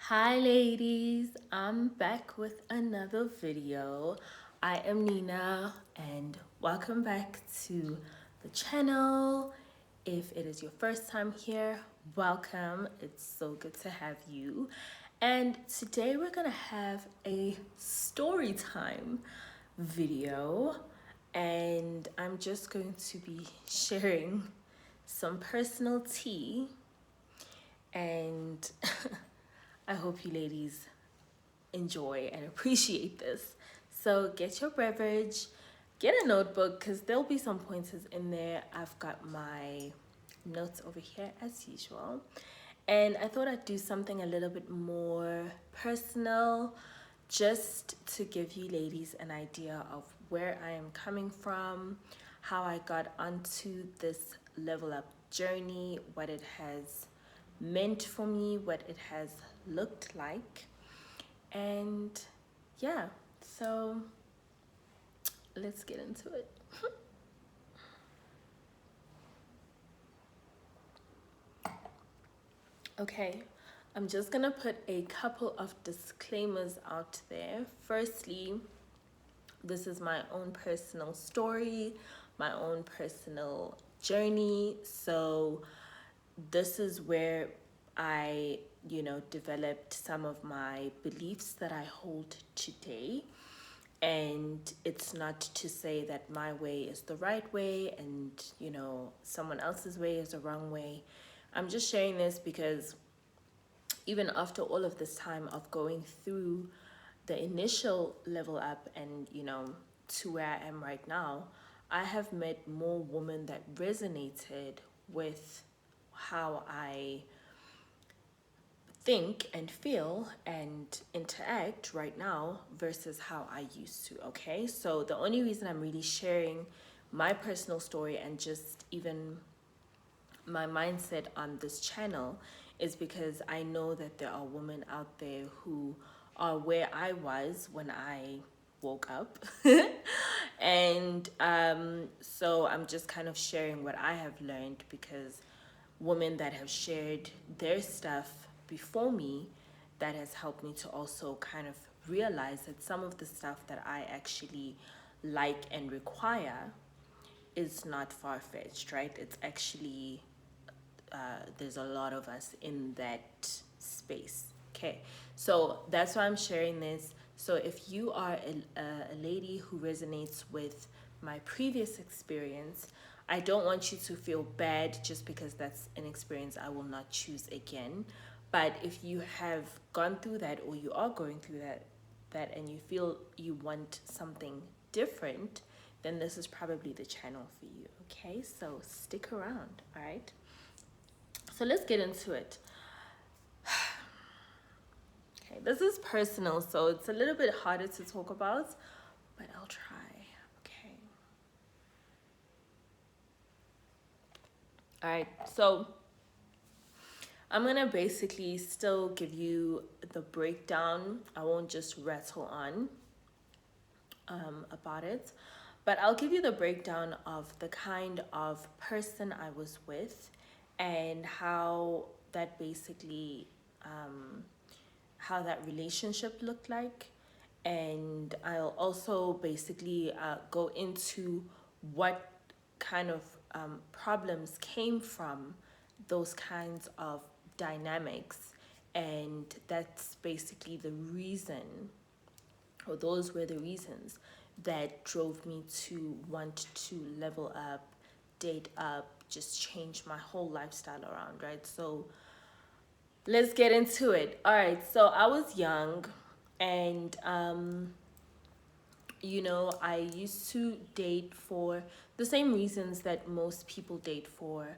Hi ladies, I'm back with another video. I am Nina and welcome back to the channel. If it is your first time here, welcome. It's so good to have you. And today we're gonna have a story time video, and I'm just going to be sharing some personal tea, and I hope you ladies enjoy and appreciate this. So get your beverage, get a notebook, because there'll be some pointers in there. I've got my notes over here as usual. And I thought I'd do something a little bit more personal, just to give you ladies an idea of where I am coming from, how I got onto this level up journey, what it has meant for me, what it has looked like. And yeah, so let's get into it. Okay, I'm just gonna put a couple of disclaimers out there. Firstly, this is my own personal story, my own personal journey. So this is where I, developed some of my beliefs that I hold today. And it's not to say that my way is the right way and, someone else's way is the wrong way. I'm just sharing this because even after all of this time of going through the initial level up and, to where I am right now, I have met more women that resonated with how I think and feel and interact right now versus how I used to. Okay, so the only reason I'm really sharing my personal story and just even my mindset on this channel is because I know that there are women out there who are where I was when I woke up. And so I'm just kind of sharing what I have learned, because women that have shared their stuff before me, that has helped me to also kind of realize that some of the stuff that I actually like and require is not far-fetched, right? It's actually there's a lot of us in that space. Okay, so that's why I'm sharing this. So if you are a lady who resonates with my previous experience, I don't want you to feel bad just because that's an experience I will not choose again. But if you have gone through that, or you are going through that and you feel you want something different, then this is probably the channel for you. Okay, so stick around. All right, so let's get into it. Okay, this is personal, so it's a little bit harder to talk about, but I'll try. Okay. All right, so I'm gonna basically still give you the breakdown. I won't just rattle on about it, but I'll give you the breakdown of the kind of person I was with and how that basically how that relationship looked like. And I'll also basically go into what kind of problems came from those kinds of dynamics. And that's basically the reason, or those were the reasons that drove me to want to level up, date up, just change my whole lifestyle around, right? So let's get into it. All right, so I was young, and I used to date for the same reasons that most people date for,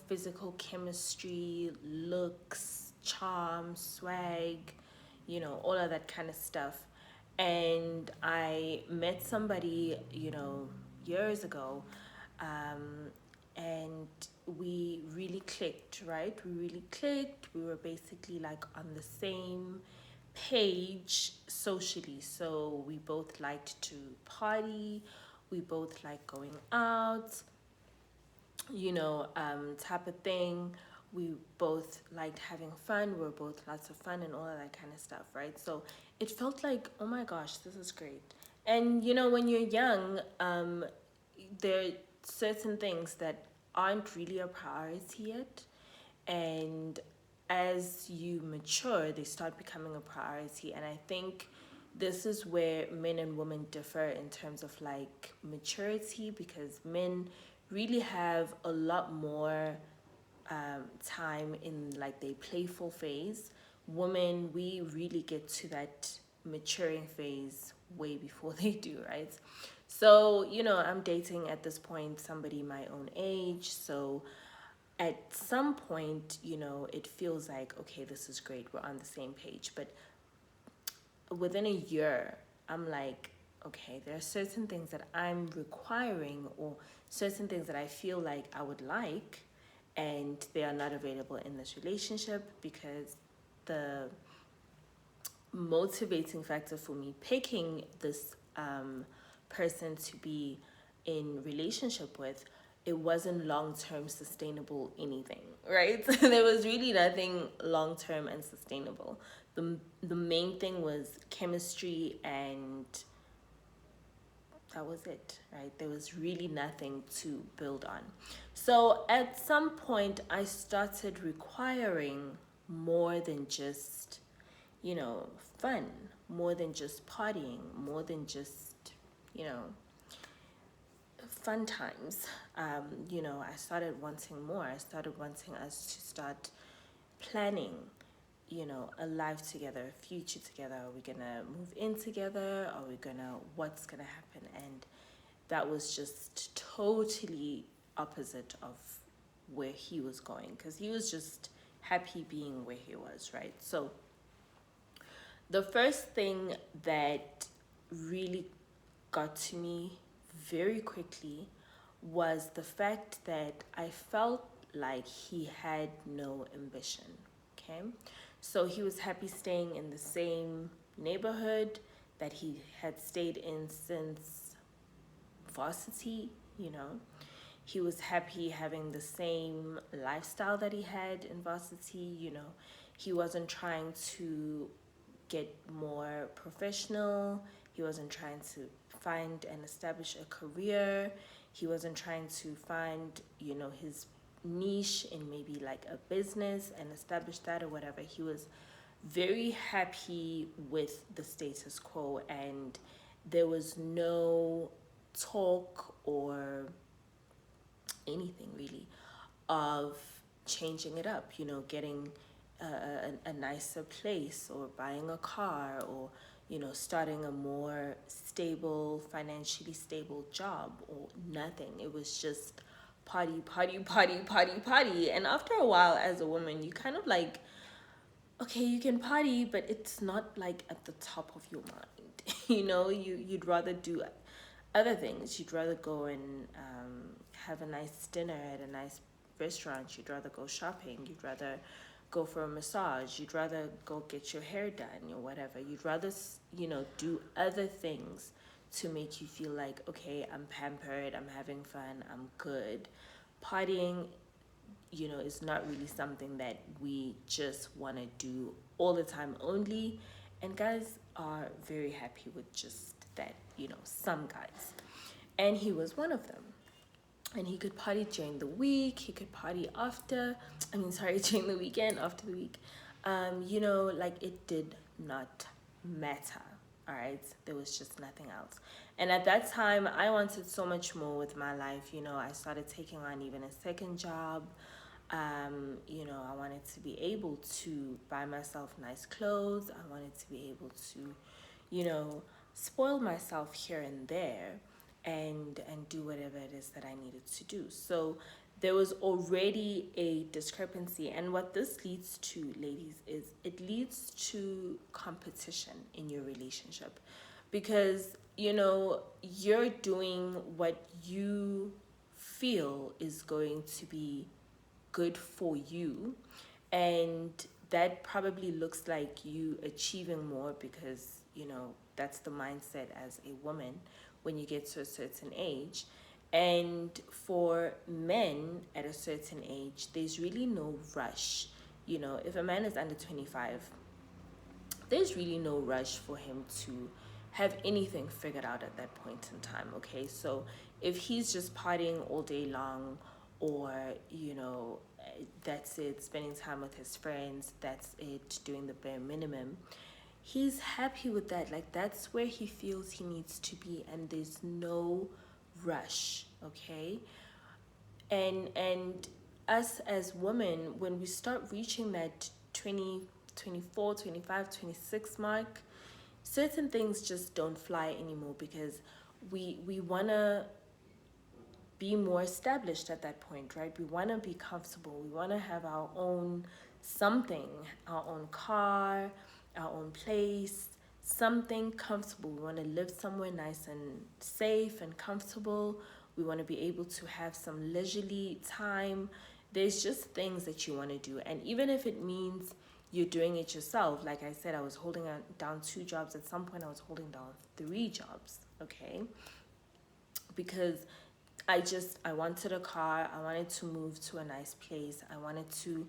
physical chemistry, looks, charm, swag, all of that kind of stuff. And I met somebody, years ago, um, and we really clicked, right? We really clicked. We were basically like on the same page socially. So we both liked to party, we both like going out, type of thing. we both liked having fun. We were both lots of fun and all of that kind of stuff, right? So it felt like, oh my gosh, this is great. And when you're young, there are certain things that aren't really a priority yet, and as you mature, they start becoming a priority. And I think this is where men and women differ in terms of like maturity, because men really have a lot more time in like their playful phase. Women, we really get to that maturing phase way before they do, right? So, I'm dating at this point somebody my own age. So at some point, it feels like, okay, this is great. We're on the same page. But within a year, I'm like, okay, there are certain things that I'm requiring, or certain things that I feel like I would like, and they are not available in this relationship, because the motivating factor for me picking this person to be in relationship with, it wasn't long-term sustainable anything, right? There was really nothing long-term and sustainable. The main thing was chemistry, and that was it, right? There was really nothing to build on. So at some point, I started requiring more than just, fun, more than just partying, more than just, you know, fun times. I started wanting more. I started wanting us to start planning, a life together, a future together. Are we gonna move in together? Are we what's gonna happen? And that was just totally opposite of where he was going, because he was just happy being where he was, right? So the first thing that really got to me very quickly was the fact that I felt like he had no ambition. Okay, so he was happy staying in the same neighborhood that he had stayed in since varsity. He was happy having the same lifestyle that he had in varsity. He wasn't trying to get more professional. He wasn't trying to find and establish a career. He wasn't trying to find, his niche in maybe like a business and establish that or whatever. He was very happy with the status quo, and there was no talk or anything really of changing it up, getting a nicer place, or buying a car, or starting a more stable, financially stable job, or nothing. It was just party, party, party, party, party. And after a while, as a woman, you kind of like, okay, you can party, but it's not like at the top of your mind. You'd rather do other things. You'd rather go and have a nice dinner at a nice restaurant. You'd rather go shopping. You'd rather go for a massage. You'd rather go get your hair done or whatever. You'd rather, do other things to make you feel like, okay, I'm pampered, I'm having fun, I'm good. Partying, is not really something that we just want to do all the time only. And guys are very happy with just that, some guys. And he was one of them. And he could party during the week, he could party during the weekend, after the week. Like it did not matter. All right, there was just nothing else. And at that time, I wanted so much more with my life. I started taking on even a second job. I wanted to be able to buy myself nice clothes. I wanted to be able to, spoil myself here and there, and do whatever it is that I needed to do. So there was already a discrepancy. And what this leads to, ladies, is it leads to competition in your relationship, because you're doing what you feel is going to be good for you, and that probably looks like you achieving more, because that's the mindset as a woman when you get to a certain age. And for men at a certain age, there's really no rush. You know, if a man is under 25, there's really no rush for him to have anything figured out at that point in time. Okay, so if he's just partying all day long, or that's it, spending time with his friends, that's it, doing the bare minimum, he's happy with that. Like, that's where he feels he needs to be, and there's no rush. Okay, and us as women, when we start reaching that 20, 24, 25, 26 mark, certain things just don't fly anymore, because we want to be more established at that point, right? We want to be comfortable. We want to have our own something, our own car, our own place, something comfortable. We want to live somewhere nice and safe and comfortable. We want to be able to have some leisurely time. There's just things that you want to do. And even if it means you're doing it yourself, like I said, I was holding down 2 jobs. At some point, I was holding down 3 jobs, okay? Because I wanted a car. I wanted to move to a nice place. I wanted to,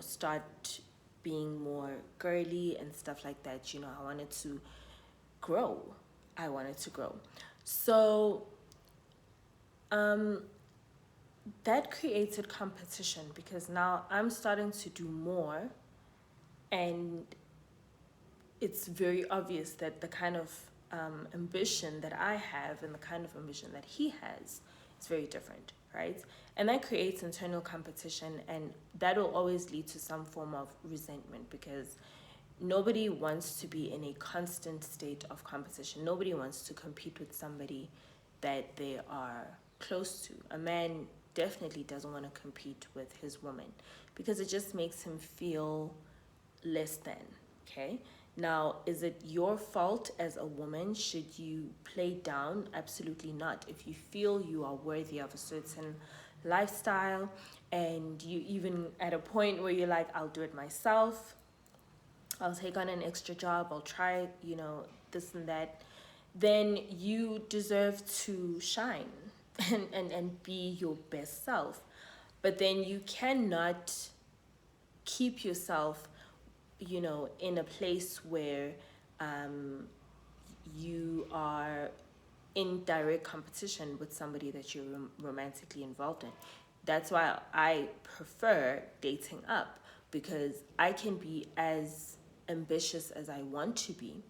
start being more girly and stuff like that. I wanted to grow. So, that created competition, because now I'm starting to do more, and it's very obvious that the kind of ambition that I have and the kind of ambition that he has is very different, right? And that creates internal competition, and that will always lead to some form of resentment, because nobody wants to be in a constant state of competition. Nobody wants to compete with somebody that they are close to. A man definitely doesn't want to compete with his woman, because it just makes him feel less than, okay? Now, is it your fault as a woman? Should you play down? Absolutely not. If you feel you are worthy of a certain lifestyle, and you even at a point where you're like, I'll do it myself, I'll take on an extra job, I'll try, this and that, then you deserve to shine and be your best self. But then you cannot keep yourself, in a place where you are in direct competition with somebody that you're romantically involved in. That's why I prefer dating up, because I can be as ambitious as I want to be,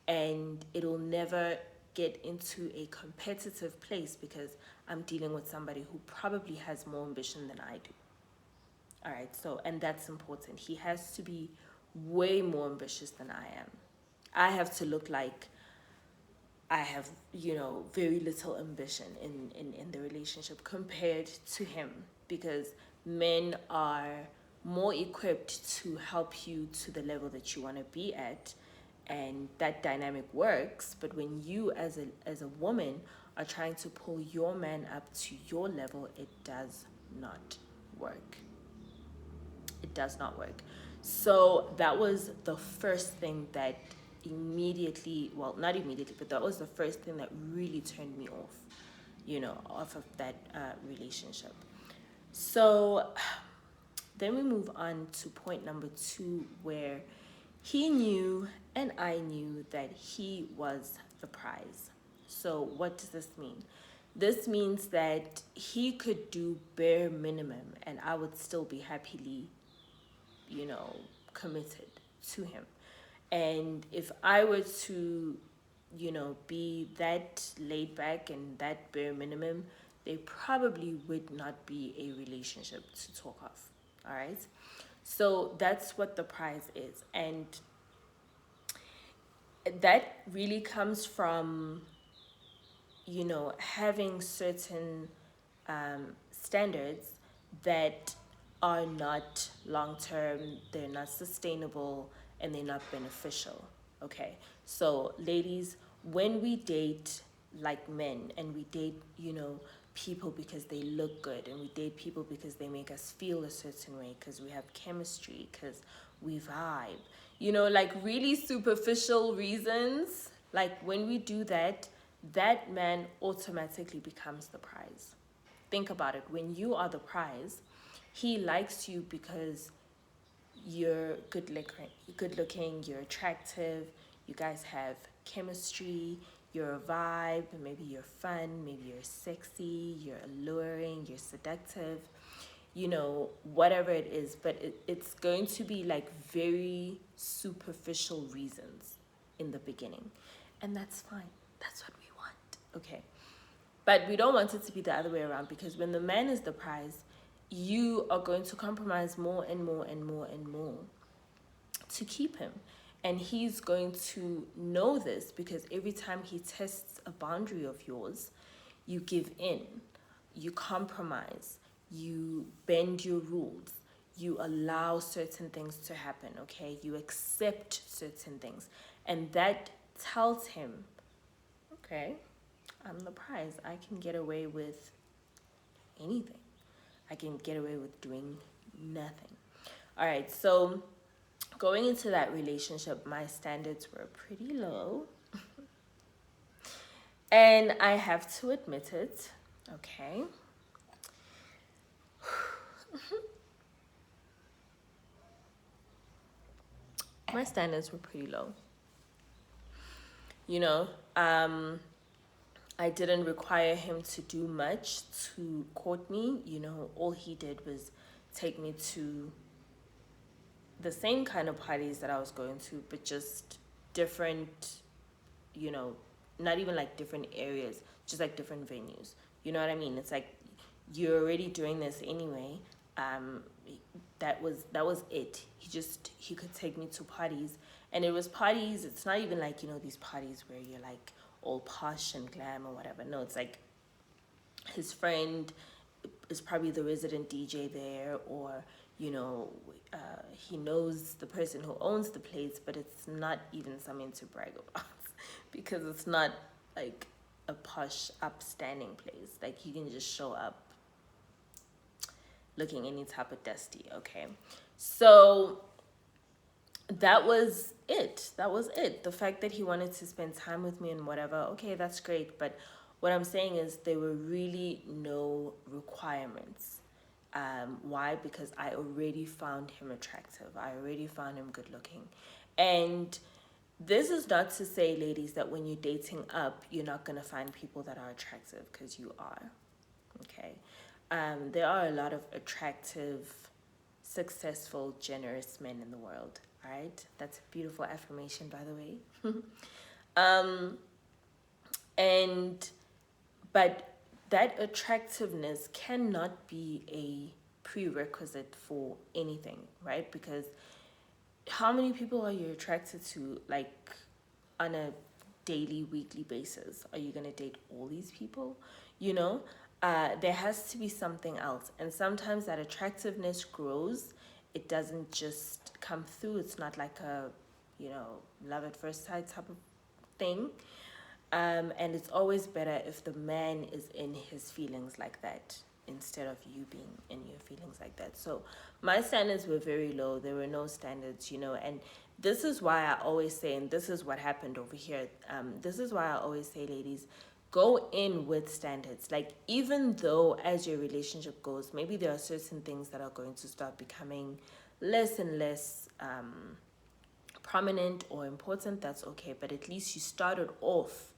and it'll never get into a competitive place, because I'm dealing with somebody who probably has more ambition than I do. All right, so, and that's important. He has to be way more ambitious than I am. I have to look like I have, very little ambition in the relationship compared to him, because men are more equipped to help you to the level that you want to be at, and that dynamic works. But when you as a woman are trying to pull your man up to your level, it does not work. It does not work. So that was the first thing that immediately, well, not immediately, but that was the first thing that really turned me off, off of that relationship. So then we move on to point number 2, where he knew and I knew that he was the prize. So what does this mean? This means that he could do bare minimum and I would still be happily, committed to him. And if I were to, be that laid back and that bare minimum, there probably would not be a relationship to talk of. All right. So that's what the prize is. And that really comes from, having certain standards that are not long term, they're not sustainable, and they're not beneficial. Okay, so ladies, when we date like men, and we date, people because they look good, and we date people because they make us feel a certain way, because we have chemistry, because we vibe, like really superficial reasons, like when we do that, that man automatically becomes the prize. Think about it. When you are the prize, he likes you because you're good looking, you're attractive, you guys have chemistry, you're a vibe, maybe you're fun, maybe you're sexy, you're alluring, you're seductive, whatever it is. But it's going to be like very superficial reasons in the beginning. And that's fine. That's what we want. Okay. But we don't want it to be the other way around, because when the man is the prize, you are going to compromise more and more and more and more to keep him. And he's going to know this, because every time he tests a boundary of yours, you give in, you compromise, you bend your rules, you allow certain things to happen, okay? You accept certain things. And that tells him, okay, I'm the prize. I can get away with anything. I can get away with doing nothing. All right, so going into that relationship, my standards were pretty low. And I have to admit it, okay? My standards were pretty low. You know, I didn't require him to do much to court me. All he did was take me to the same kind of parties that I was going to, but just different, not even like different areas, just like different venues. You know what I mean? It's like, you're already doing this anyway. That was it. He could take me to parties, and it was parties. It's not even like, these parties where you're like all posh and glam or whatever. No, it's like his friend is probably the resident DJ there, or he knows the person who owns the place, but it's not even something to brag about because it's not like a posh upstanding place. Like, you can just show up looking any type of dusty. Okay, so that was it. The fact that he wanted to spend time with me and whatever, okay, that's great. But what I'm saying is, there were really no requirements. Why? Because I already found him attractive. I already found him good looking. And this is not to say, ladies, that when you're dating up, you're not going to find people that are attractive, because you are. Okay. There are a lot of attractive, successful, generous men in the world. All right. That's a beautiful affirmation, by the way. But that attractiveness cannot be a prerequisite for anything, right? Because how many people are you attracted to, like, on a daily, weekly basis? Are you going to date all these people? There has to be something else. And sometimes that attractiveness grows. It doesn't just come through. It's not like a, love at first sight type of thing. And it's always better if the man is in his feelings like that, instead of you being in your feelings like that. So my standards were very low. There were no standards, and this is why I always say, and this is what happened over here. This is why I always say, ladies, go in with standards. Like, even though as your relationship goes, maybe there are certain things that are going to start becoming less and less prominent or important, that's okay. But at least you started off,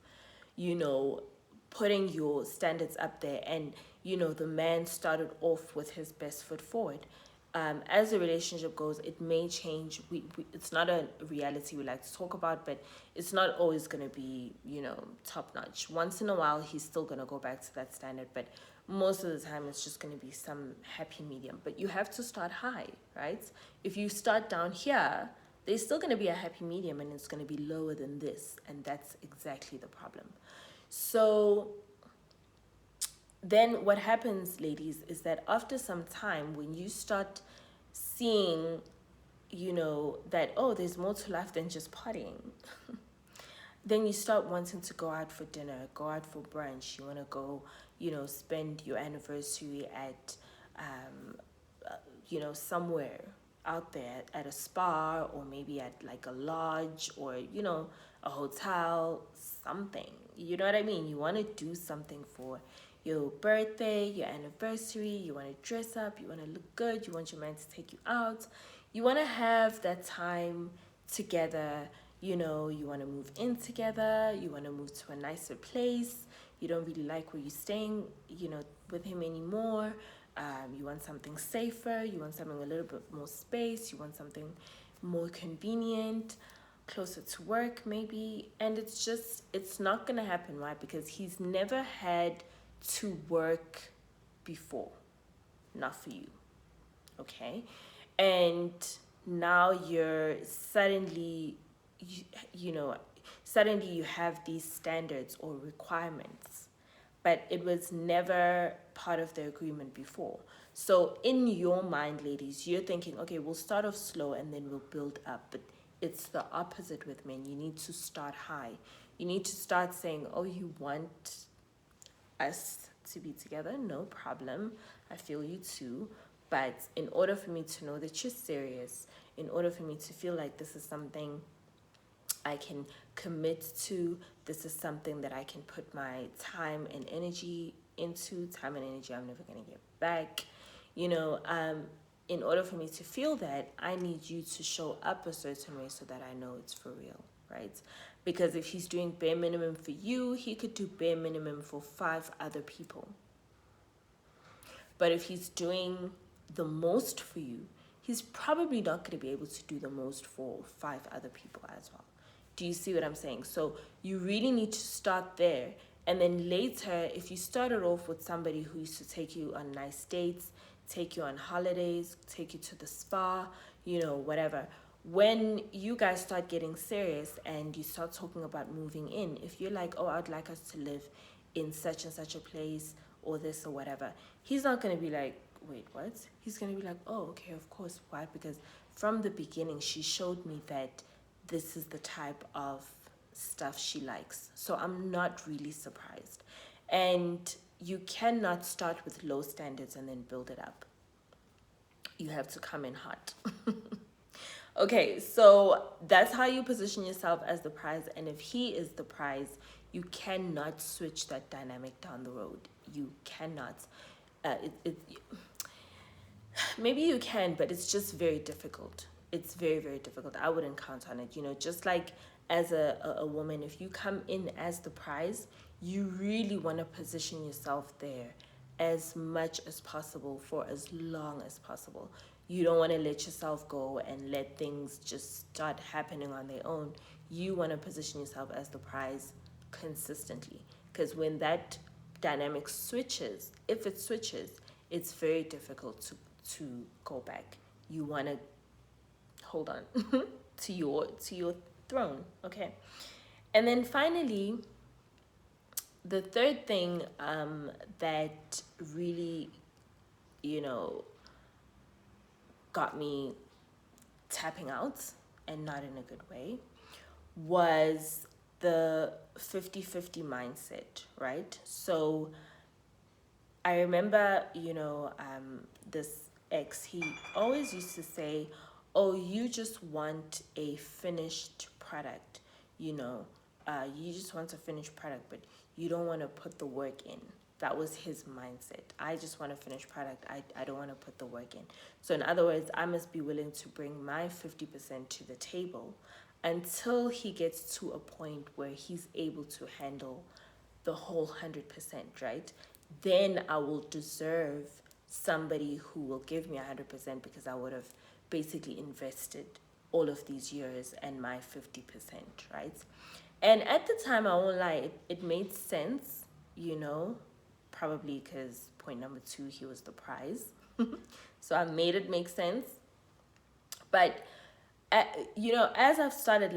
putting your standards up there, and the man started off with his best foot forward. As the relationship goes, it may change. It's not a reality we like to talk about, but it's not always going to be, top notch. Once in a while, he's still going to go back to that standard, but most of the time, it's just going to be some happy medium. But you have to start high, right? If you start down here, there's still going to be a happy medium, and it's going to be lower than this, and that's exactly the problem. So then what happens, ladies, is that after some time, when you start seeing, that, oh, there's more to life than just partying, then you start wanting to go out for dinner, go out for brunch. You want to go, spend your anniversary at, somewhere, out there at a spa, or maybe at like a lodge, or a hotel, something. You know what I mean? You want to do something for your birthday, your anniversary. You want to dress up, you want to look good, you want your man to take you out, you want to have that time together. You want to move in together, you want to move to a nicer place. You don't really like where you're staying, with him anymore. You want something safer, you want something a little bit more space, you want something more convenient, closer to work maybe. And it's not gonna happen. Why? Because he's never had to work before. Not for you. Okay? And now you're suddenly, you know suddenly you have these standards or requirements, but it was never part of the agreement before. So in your mind, ladies, you're thinking, okay, we'll start off slow and then we'll build up. But it's the opposite with men. You need to start high. You need to start saying, oh, you want us to be together? No problem. I feel you too. But in order for me to know that you're serious, in order for me to feel like this is something I can commit to, this is something that I can put my time and energy into, time and energy I'm never going to get back, in order for me to feel that, I need you to show up a certain way so that I know it's for real, right? Because if he's doing bare minimum for you, he could do bare minimum for 5 other people. But if he's doing the most for you, he's probably not going to be able to do the most for 5 other people as well. Do you see what I'm saying? So you really need to start there. And then later, if you started off with somebody who used to take you on nice dates, take you on holidays, take you to the spa, whatever. When you guys start getting serious and you start talking about moving in, if you're like, oh, I'd like us to live in such and such a place, or this or whatever, he's not going to be like, wait, what? He's going to be like, oh, okay, of course. Why? Because from the beginning, she showed me that this is the type of stuff she likes. So I'm not really surprised. And you cannot start with low standards and then build it up. You have to come in hot. Okay, so that's how you position yourself as the prize. And if he is the prize, you cannot switch that dynamic down the road. You cannot. Maybe you can, but it's just very difficult. It's very, very difficult. I wouldn't count on it. Just like as a woman, if you come in as the prize, you really want to position yourself there as much as possible for as long as possible. You don't want to let yourself go and let things just start happening on their own. You want to position yourself as the prize consistently. Because when that dynamic switches, if it switches, it's very difficult to go back. You want to hold on to your throne, okay? And then finally, the third thing that really, got me tapping out, and not in a good way, was the 50-50 mindset, right? So I remember, this ex, he always used to say, oh, you just want a finished product, you just want a finished product, but you don't want to put the work in. That was his mindset. I just want a finished product. I don't want to put the work in. So in other words, I must be willing to bring my 50% to the table until he gets to a point where he's able to handle the whole 100%, right? Then I will deserve somebody who will give me 100% because I would have basically invested all of these years and my 50%, right? And at the time, I won't lie, it made sense, probably because point number 2, he was the prize. So I made it make sense. But, as I've started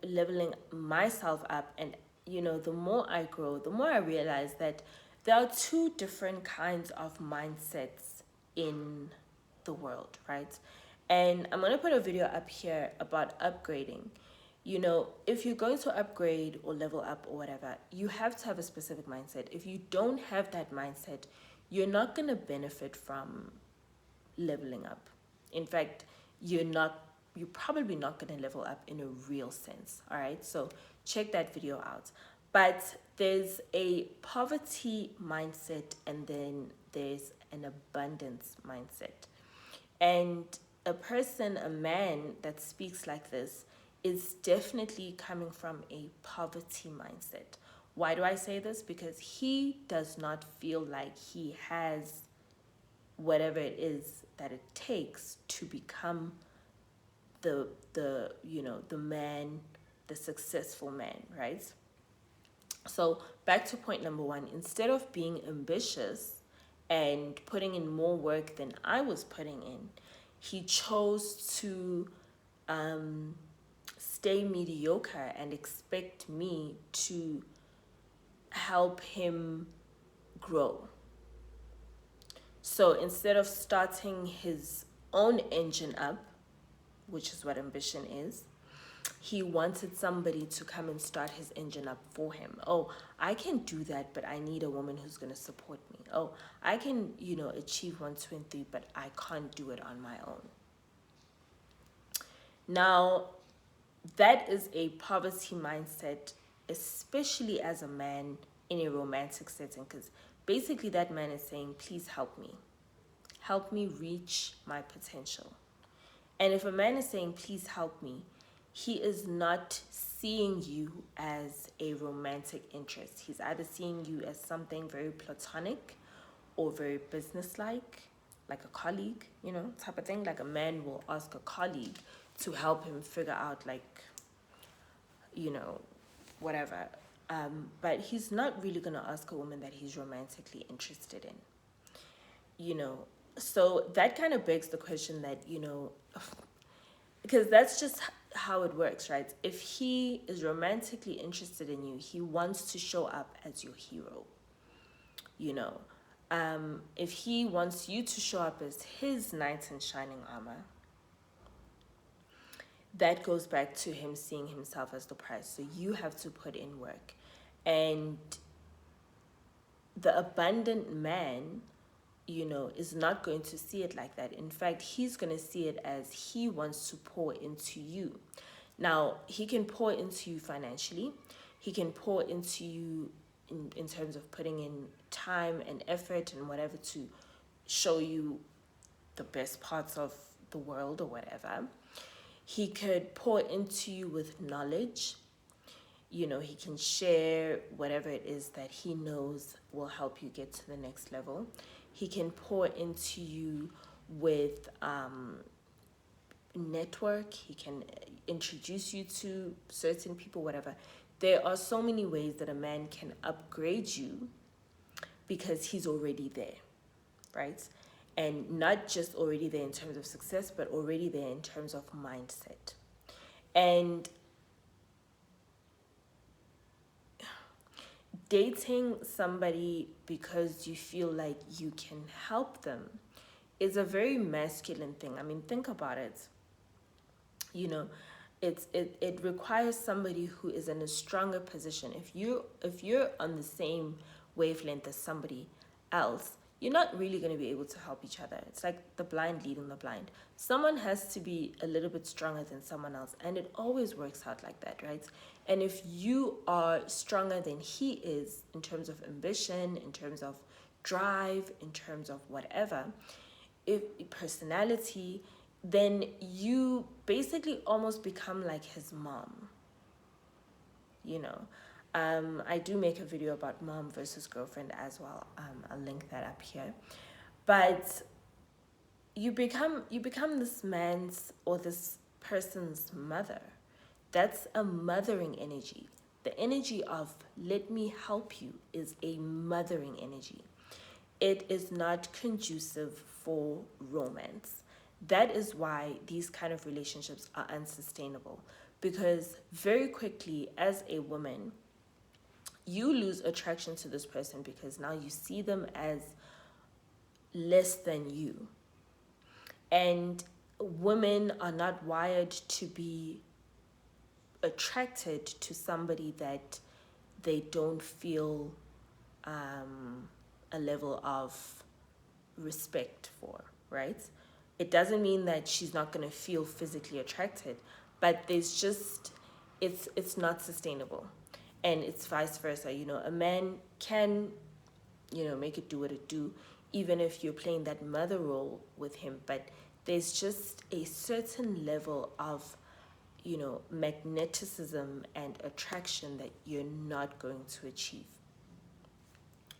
leveling myself up, and, the more I grow, the more I realize that there are 2 different kinds of mindsets in the world, right? And I'm going to put a video up here about upgrading. If you're going to upgrade or level up or whatever, you have to have a specific mindset. If you don't have that mindset, you're not going to benefit from leveling up. In fact, you're probably not going to level up in a real sense. All right, so check that video out. But there's a poverty mindset, and then there's an abundance mindset. And a man that speaks like this is definitely coming from a poverty mindset. Why do I say this? Because he does not feel like he has whatever it is that it takes to become the man, the successful man, right? So back to point number one, instead of being ambitious and putting in more work than I was putting in, he chose to stay mediocre and expect me to help him grow. So instead of starting his own engine up, which is what ambition is, he wanted somebody to come and start his engine up for him. Oh, I can do that, but I need a woman who's going to support me. Oh, I can, achieve 120, but I can't do it on my own. Now, that is a poverty mindset, especially as a man in a romantic setting, because basically that man is saying, please help me. Help me reach my potential. And if a man is saying, please help me, he is not seeing you as a romantic interest. He's either seeing you as something very platonic or very businesslike, like a colleague, type of thing. Like a man will ask a colleague to help him figure out, whatever. But he's not really going to ask a woman that he's romantically interested in, So that kind of begs the question that, because that's just how it works, right? If he is romantically interested in you, he wants to show up as your hero, if he wants you to show up as his knight in shining armor, that goes back to him seeing himself as the prize. So you have to put in work. And the abundant man, is not going to see it like that. In fact, he's going to see it as he wants to pour into you. Now, he can pour into you financially. He can pour into you in terms of putting in time and effort and whatever to show you the best parts of the world or whatever. He could pour into you with knowledge. He can share whatever it is that he knows will help you get to the next level. He can pour into you with network. He can introduce you to certain people, whatever. There are so many ways that a man can upgrade you because he's already there, right? And not just already there in terms of success, but already there in terms of mindset. And dating somebody because you feel like you can help them is a very masculine thing. I mean, think about it. It requires somebody who is in a stronger position. If you're on the same wavelength as somebody else, you're not really going to be able to help each other. It's like the blind leading the blind. Someone has to be a little bit stronger than someone else, and it always works out like that, right? And if you are stronger than he is in terms of ambition, in terms of drive, in terms of whatever, personality, then you basically almost become like his mom. I do make a video about mom versus girlfriend as well. I'll link that up here. But you become this man's or this person's mother. That's a mothering energy. The energy of let me help you is a mothering energy. It is not conducive for romance. That is why these kind of relationships are unsustainable. Because very quickly, as a woman, you lose attraction to this person because now you see them as less than you. And women are not wired to be attracted to somebody that they don't feel a level of respect for, right? It doesn't mean that she's not going to feel physically attracted, but there's just, it's not sustainable. And it's vice versa. A man can, make it do what it do, even if you're playing that mother role with him. But there's just a certain level of, magneticism and attraction that you're not going to achieve.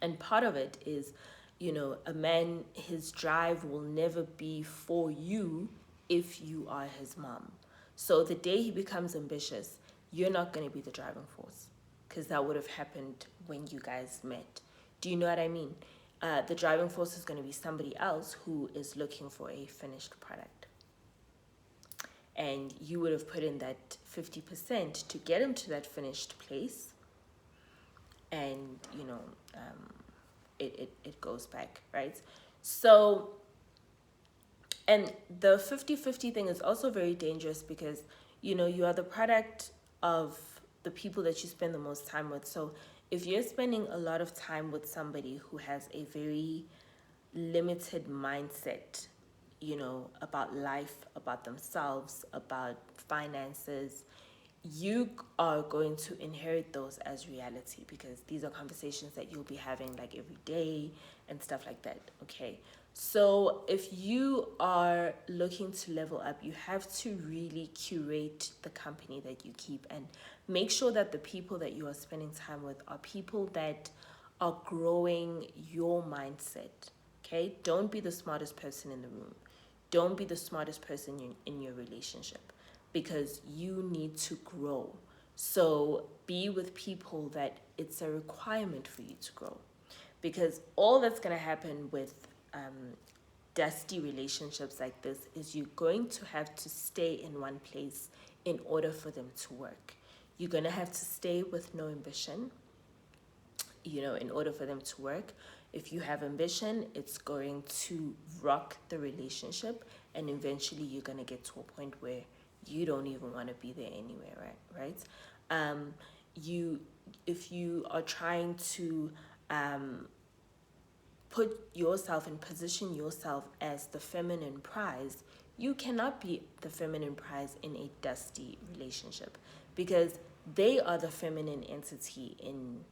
And part of it is, a man, his drive will never be for you if you are his mom. So the day he becomes ambitious, you're not going to be the driving force, because that would have happened when you guys met. Do you know what I mean? The driving force is going to be somebody else who is looking for a finished product. And you would have put in that 50% to get him to that finished place. And, it goes back, right? So, and the 50-50 thing is also very dangerous because, you are the product of the people that you spend the most time with. So if you're spending a lot of time with somebody who has a very limited mindset, about life, about themselves, about finances, you are going to inherit those as reality, because these are conversations that you'll be having like every day and stuff like that. Okay, so if you are looking to level up, you have to really curate the company that you keep, and make sure that the people that you are spending time with are people that are growing your mindset. Okay, don't be the smartest person in the room, don't be the smartest person in your relationship, because you need to grow. So be with people that it's a requirement for you to grow. Because all that's going to happen with dusty relationships like this is you're going to have to stay in one place in order for them to work. You're going to have to stay with no ambition, in order for them to work. If you have ambition, it's going to rock the relationship, and eventually you're going to get to a point where you don't even want to be there anyway, right? If you are trying to put yourself and position yourself as the feminine prize, you cannot be the feminine prize in a dusty relationship, because they are the feminine entity in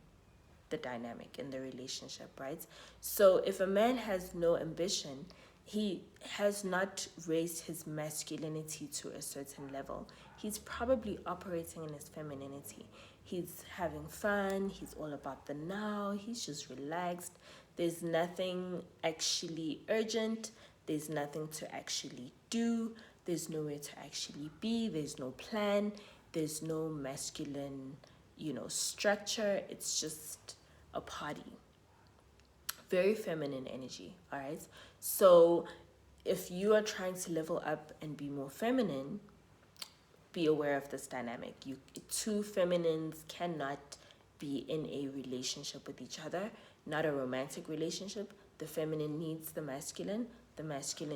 the dynamic, in the relationship, right? So if a man has no ambition, he has not raised his masculinity to a certain level. He's probably operating in his femininity. He's having fun, he's all about the now, he's just relaxed. There's nothing actually urgent, there's nothing to actually do, there's nowhere to actually be, there's no plan, there's no masculine, structure. It's just a party. Very feminine energy, all right? So if you are trying to level up and be more feminine, be aware of this dynamic. Two feminines cannot be in a relationship with each other, not a romantic relationship. The feminine needs the masculine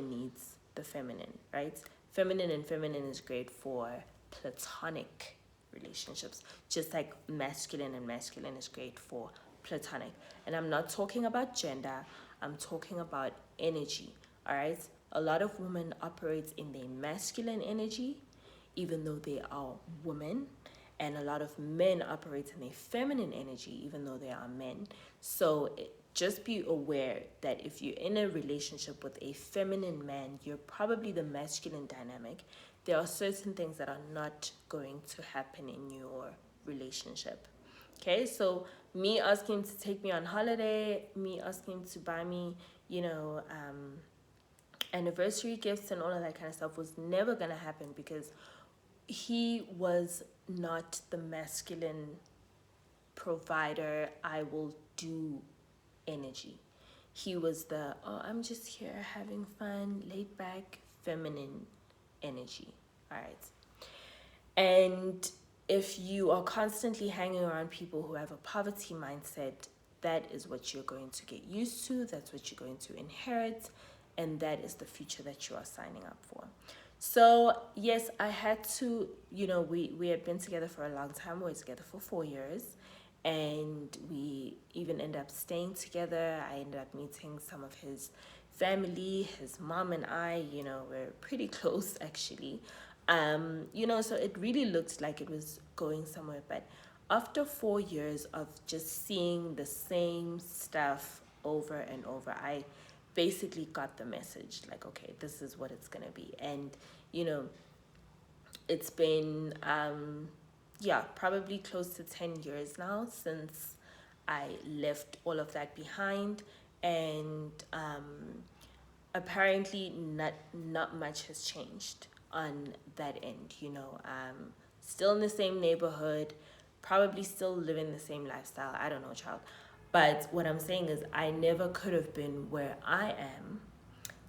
needs the feminine, right? Feminine and feminine is great for platonic relationships, just like masculine and masculine is great for platonic. And I'm not talking about gender, I'm talking about energy, all right? A lot of women operate in their masculine energy, even though they are women, and a lot of men operate in their feminine energy, even though they are men. So just be aware that if you're in a relationship with a feminine man, you're probably the masculine dynamic. There are certain things that are not going to happen in your relationship. Okay, so me asking to take me on holiday, me asking to buy me, anniversary gifts and all of that kind of stuff was never going to happen, because he was not the masculine provider, I will do energy. He was the, I'm just here having fun, laid back, feminine energy. All right. And if you are constantly hanging around people who have a poverty mindset, that is what you're going to get used to, that's what you're going to inherit, and that is the future that you are signing up for. So yes, I had to, we had been together for a long time. We were together for 4 years, and we even ended up staying together. I ended up meeting some of his family. His mom and I, were pretty close actually. So it really looked like it was going somewhere. But after 4 years of just seeing the same stuff over and over, I basically got the message like, okay, this is what it's gonna be. And you know, it's been probably close to 10 years now since I left all of that behind. And apparently not much has changed on that end. Still in the same neighborhood, probably still living the same lifestyle. I don't know, child. But what I'm saying is I never could have been where I am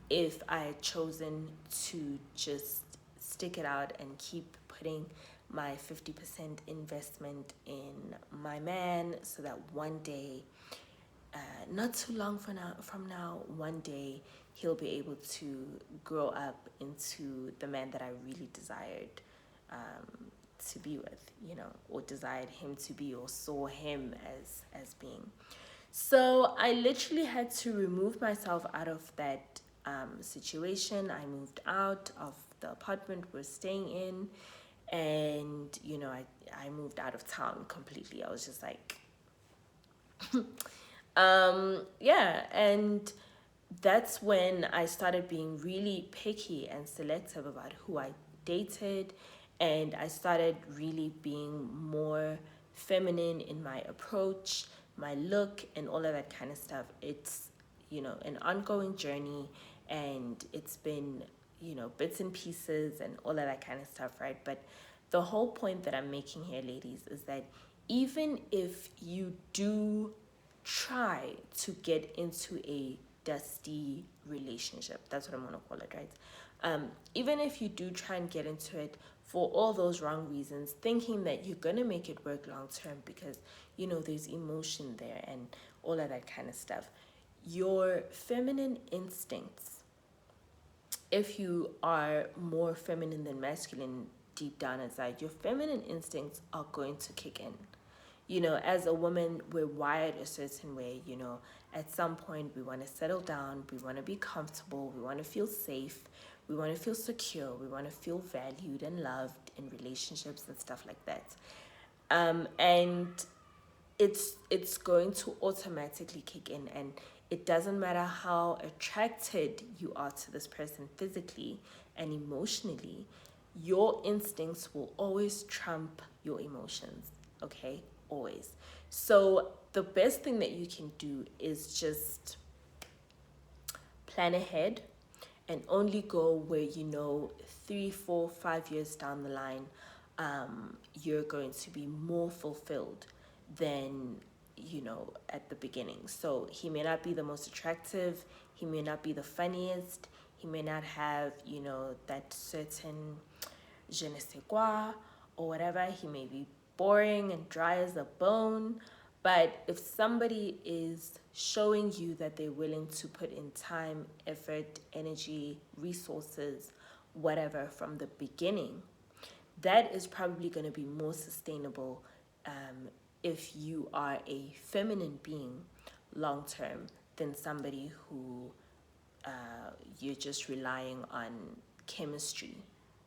if I had chosen to just stick it out and keep putting my 50% investment in my man, so that one day, not too long from now, one day he'll be able to grow up into the man that I really desired to be with, or desired him to be, or saw him as being. So I literally had to remove myself out of that situation. I moved out of the apartment we're staying in, and I moved out of town completely. I was just like, and that's when I started being really picky and selective about who I dated, and I started really being more feminine in my approach, my look, and all of that kind of stuff. It's, an ongoing journey, and it's been, bits and pieces and all of that kind of stuff, right? But the whole point that I'm making here, ladies, is that even if you do try to get into a dusty relationship, that's what I'm gonna call it, right? Even if you do try and get into it for all those wrong reasons, thinking that you're gonna make it work long term because there's emotion there and all of that kind of stuff, your feminine instincts, if you are more feminine than masculine deep down inside, your feminine instincts are going to kick in. As a woman, we're wired a certain way. At some point we want to settle down, we want to be comfortable, we want to feel safe, we want to feel secure, we want to feel valued and loved in relationships and stuff like that. And it's going to automatically kick in, and it doesn't matter how attracted you are to this person physically and emotionally, your instincts will always trump your emotions, okay? Always. So the best thing that you can do is just plan ahead and only go where 3, 4, 5 years down the line, you're going to be more fulfilled than at the beginning. So he may not be the most attractive, he may not be the funniest, he may not have that certain je ne sais quoi or whatever, he may be boring and dry as a bone. But if somebody is showing you that they're willing to put in time, effort, energy, resources, whatever from the beginning, that is probably going to be more sustainable if you are a feminine being long term than somebody who you're just relying on chemistry,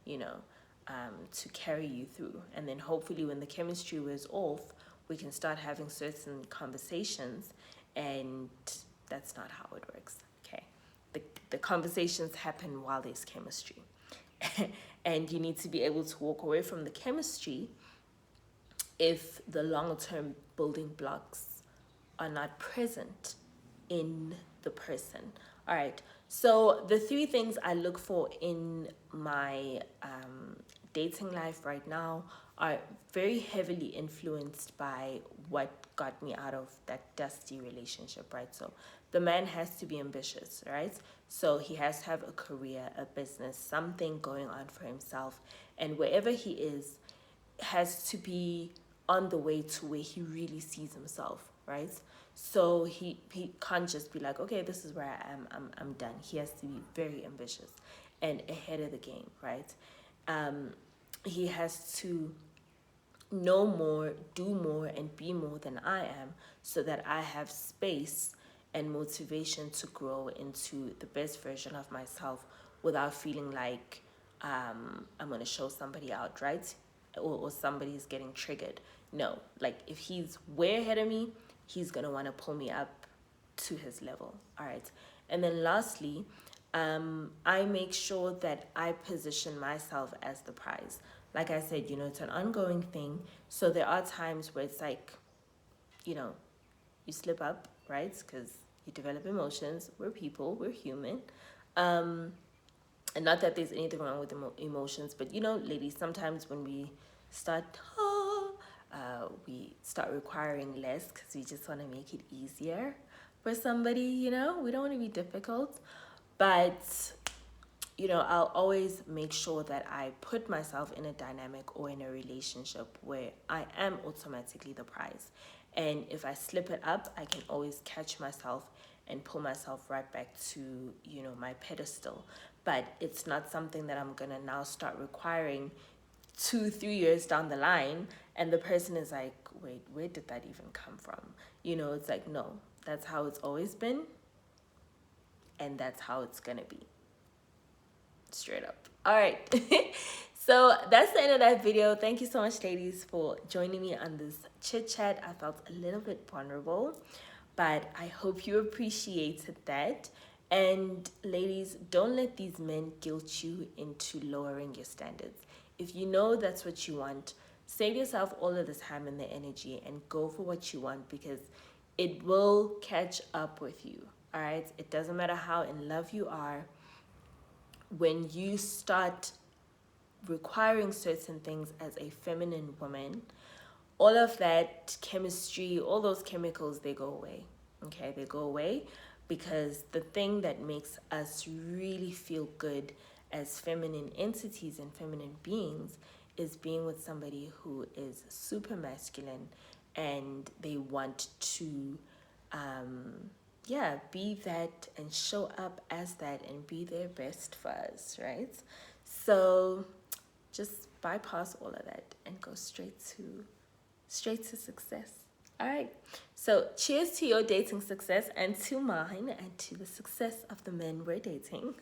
to carry you through. And then hopefully when the chemistry wears off, we can start having certain conversations, and that's not how it works, okay? The conversations happen while there's chemistry. And you need to be able to walk away from the chemistry if the long-term building blocks are not present in the person. All right, so the 3 things I look for in my dating life right now are very heavily influenced by what got me out of that dusty relationship, right? So the man has to be ambitious, right? So he has to have a career, a business, something going on for himself, and wherever he is has to be on the way to where he really sees himself, right? So he can't just be like, okay, this is where I am, I'm done. He has to be very ambitious and ahead of the game, right? He has to know more, do more, and be more than I am, so that I have space and motivation to grow into the best version of myself without feeling like I'm going to show somebody out, right? Or somebody's getting triggered. No, like if he's way ahead of me, he's going to want to pull me up to his level. All right. And then lastly, I make sure that I position myself as the prize. Like I said, it's an ongoing thing. So there are times where it's like, you slip up, right? Because you develop emotions. We're people, we're human. And not that there's anything wrong with emotions, but ladies, sometimes when we start, we start requiring less because we just want to make it easier for somebody, we don't want to be difficult. But I'll always make sure that I put myself in a dynamic or in a relationship where I am automatically the prize. And if I slip it up, I can always catch myself and pull myself right back to, my pedestal. But it's not something that I'm going to now start requiring 2-3 years down the line. And the person is like, wait, where did that even come from? It's like, no, that's how it's always been. And that's how it's going to be. Straight up. All right. So that's the end of that video. Thank you so much, ladies, for joining me on this chit chat. I felt a little bit vulnerable, but I hope you appreciated that. And ladies, don't let these men guilt you into lowering your standards. If you know that's what you want, save yourself all of the time and the energy and go for what you want, because it will catch up with you. All right. It doesn't matter how in love you are. When you start requiring certain things as a feminine woman, all of that chemistry, all those chemicals, they go away. Okay, they go away, because the thing that makes us really feel good as feminine entities and feminine beings is being with somebody who is super masculine and they want to be that and show up as that and be their best for us, right? So just bypass all of that and go straight to success. All right. So cheers to your dating success and to mine and to the success of the men we're dating.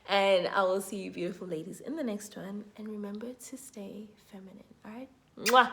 And I will see you beautiful ladies in the next one. And remember to stay feminine. All right. Mwah.